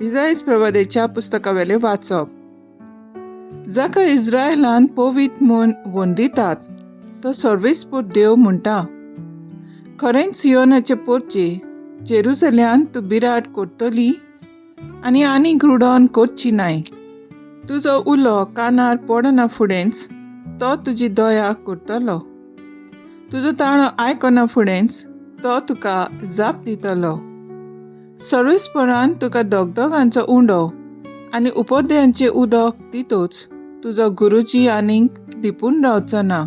इसायास प्रवादेच्या पुस्तकावेले वाचप. जाका इस्रायेलान पवित म्हूण वंदितात तो सर्वेस्पूर देव म्हणटा, खरेंच सियोनाचे पोरचे, जेरुसल्यान तूं बिराट करतली आनी आनीक रुडोवन कोरची नाय. तुजो उलो कानार पडना फुडेंच तो तुजी दया करतलो. तुजो ताळो आयकना फुडेंच तो तुका जाप दितलो. सर्वेस्परान तुका दोगदोगांचो उंडो आनी उपद्यांचे उदक दितूच तुजो गुरूजी आनीक लिपून रावचो ना.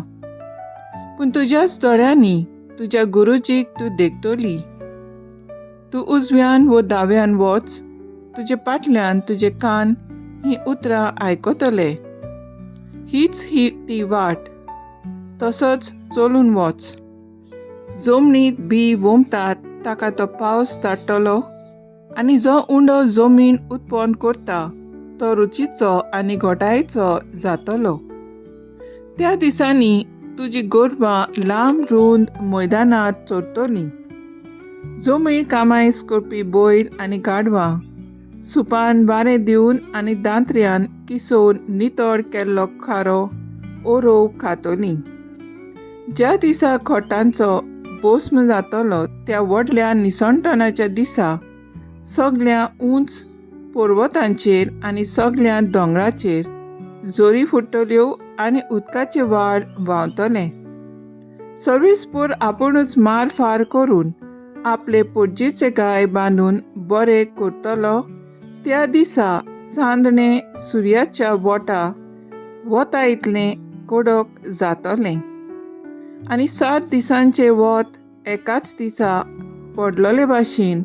पूण तुज्याच दोळ्यांनी तुज्या गुरूजीक तूं देगतली. तूं उजव्यान वो दाव्यान वच, तुजे फाटल्यान तुजे कान ही उतरां आयकतले. हीच ती वाट, तसोच चलून वच. जमनींत बी वोमतात ताका तो पावस धाडटलो आनी जो उंडो जमीन उत्पन्न करता तो रुचीचो आनी घोटायेचो जातलो. त्या दिसांनी तुजी गोरवां लांब रुंद मैदानार चरतलीं. जमीन कामायस करपी बैल आनी गाडवां सुपान वारें दिवन आनी दांत्र्यान किसोवन नितळ केल्लो खारो ओरोव खातलीं. ज्या दिसा खोटांचो भस्म जातलो त्या व्हडल्या निसणटणाच्या दिसा सगळ्या उंच पर्वतांचेर आनी सगळ्या दोंगराचेर जोरी फुट्टल्यो आनी उदकाचे व्हाळ व्हांवतले. सर्वेस्पूर आपुणूच मार फार करून आपले पोटजेचे गाय बांदून बरें करतलो. त्या दिसा चांदणें सुर्याच्या वता इतलें कडक जातलें आनी 7 दिसांचें वत एकाच दिसा पडलोले भाशेन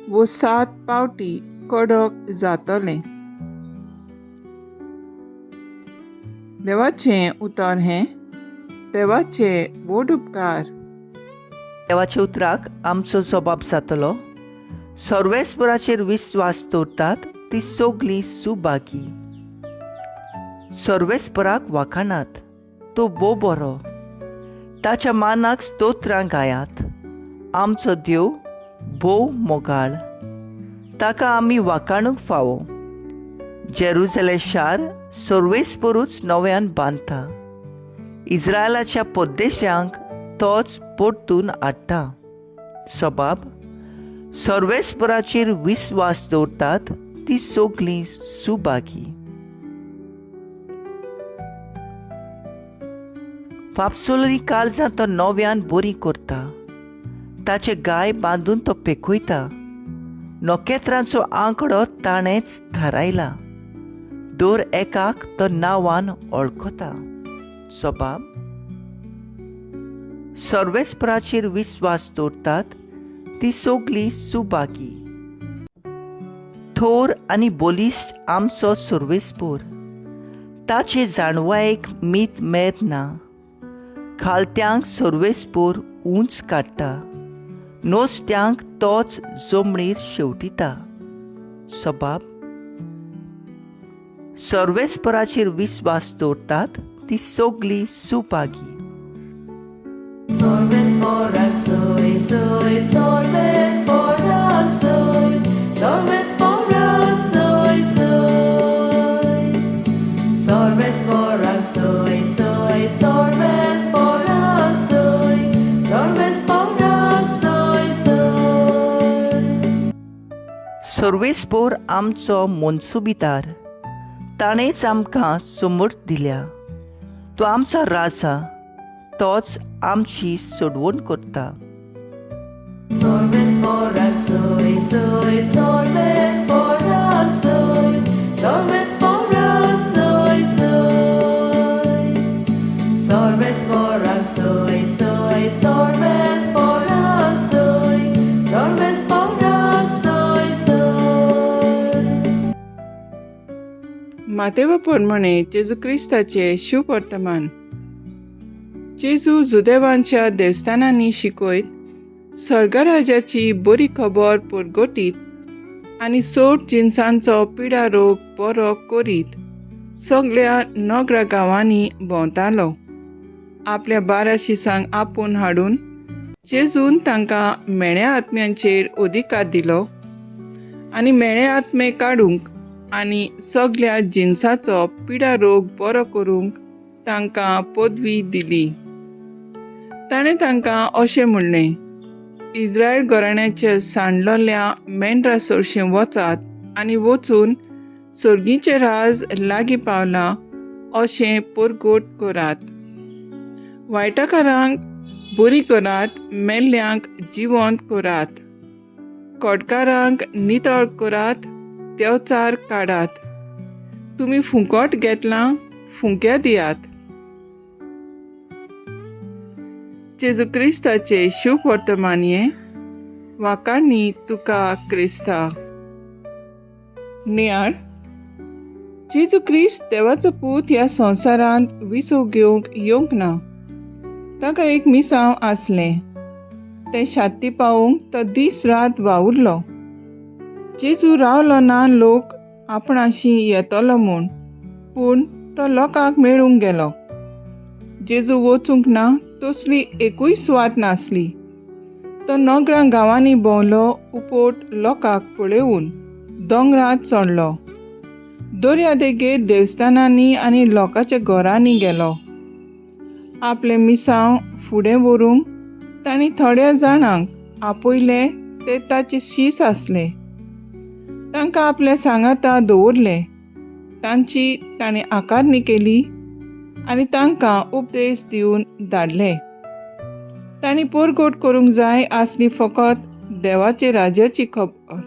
वो 7 पावटी कडक जातलें. देवाचें उतर हें. देवाचे व्हड उपकार. देवाच्या उतराक आमचो जबाब जातलो. सर्वेस्पराचेर विस्वास दवरतात ती सगळीं सुभागी. सर्वेस्पराक वाखाणात, तो बो बरो. ताच्या मानाक स्तोत्रां गायात. आमचो देव भोव मोगाळ, ताका आमी वाखाणूंक फावो. जेरुसलेम शार सर्वेस्परूच नव्यान बांदता. इस्रायलाच्या पद्देशांक तोच परतून हाडटा. सबाब, सर्वेस्पराचेर विस्वास दवरतात ती सगळीं सुभागी. वापसोली काळजां तो नव्यान बरी करता. ताचे गाय बांदून तो पेकयता. नोकेत्रांचो आंकडो ताणेंच थारायला. दर एकाक तो नांवान वळखता. सबाब, सर्वेस्पराचेर विस्वास दवरतात ती सगळीं सुभागी. थोर आनी बलिश्ट आमचो सर्वेस्पर, ताचे जाणवायेक मीत मेर ना. खालत्यांक सर्वेस्पर उंच काडटा, नोस्त्यांक तोच जमनीर शेवटिता. सबाब, सर्वेस्पराचेर विस्वास दवरतात ती सगळीं Subhagi. Sorvesporak soy, soy, sorvesporak soy, sorvesporak soy, soy. Sorvesporak soy, soy, sorvesporak soy, sorvesporak soy, soy. सर्वेस्पर आमचो मनसुबीदार, ताणेंच आमकां समर्थ दिल्या. तो आमचो राजा, तोच आमची सोडवण करता. Sorvesporak soy, soy, sorvesporak soy, sorvesporak soy, soy. Sorvesporak soy, soy, sorvesporak soy, sorvesporak soy, soy. मातेवा प्रमाणे जेजू क्रिस्ताचे शुभ वर्तमान. जेजू जुदेवांच्या देवस्थानांनी शिकयत स्वर्गराज्याची बरी खबर परगटीत आनी 6 जिन्सांचो पिडा रोग बरो करीत सगळ्या नगरा गांवांनी भोंवतालो. आपल्या 12 शिसांक आपूण हाडून जेजून तांकां मेण्या आत्म्यांचेर अधिकार दिलो आनी मेळे आत्मे काडूंक आनी सगळ्या जिन्साचो पिडा रोग बरो करूंक तांकां पदवी दिली. ताणें तांकां अशें म्हणलें, इस्रायल घराण्याचे सांडलोल्या मेंढरा चडशें वचात आनी वचून सर्गीचें राज लागीं पावलां अशें परगोट करात. वायटाकारांक बरी करात, मेल्ल्यांक जिवंत करात, कोडकारांक नितळ करात, देंवचार काडात. तुमी फुंकट घेतलां, फुंक्या दियात. जेजू क्रिस्ताचे शुभ वर्तमानये वाकाडणी तुका क्रिस्ता. नियाळ जेजू क्रिस्त देवाचो पूत ह्या संवसारांत विसव घेवंक येवंक ना. ताका एक मिसांव आसलें. तें शात्ती पावूंक तो दीस रात वावुरलो. जेजू रावलो ना लोक आपणाशी येतलो म्हूण, पूण तो लोकांक मेळूंक गेलो. जेजू वचूंक ना तसली एकूय सुवात नासली. तो नगरां गांवांनी भोंवलो, उपोट लोकांक पळेवून दोंगरांत चडलो. दर्यादेगेर देवस्थानांनी आनी लोकांच्या घरांनी गेलो. आपलें मिसांव फुडें व्हरूंक तांणी थोड्या जाणांक आपयले ते ताचे शीस आसले. तांकां आपल्या सांगाता दवरले. तांची ताणें आकारणी केली आनी तांकां उपदेश दिवन धाडले. तांणी परगोट करूंक जाय आसली फकत देवाचे राज्याची खबर,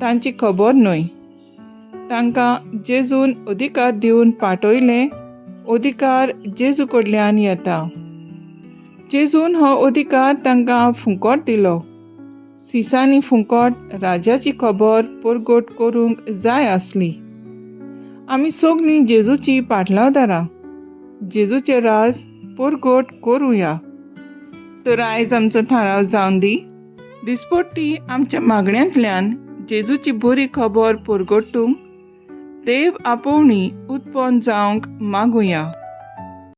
तांची खबर न्हय. तांकां जेजून अधिकार दिवन पाठयले. अधिकार जेजू कडल्यान येता. जेजून हो अधिकार तांकां फुंकट दिलो. सिसांनी फुंकट राजाची खबर परगोट करूंक जाय आसली. आमी सगळीं जेजूची पाटलावदारां. जेजूचे राज परगोट करुया. तर आयज आमचो थाराव जावन दी. दिसपट्टी आमच्या मागण्यांतल्यान जेजूची बरी खबर परगोटूंक देव आपोवणी उत्पन्न जावंक मागुया.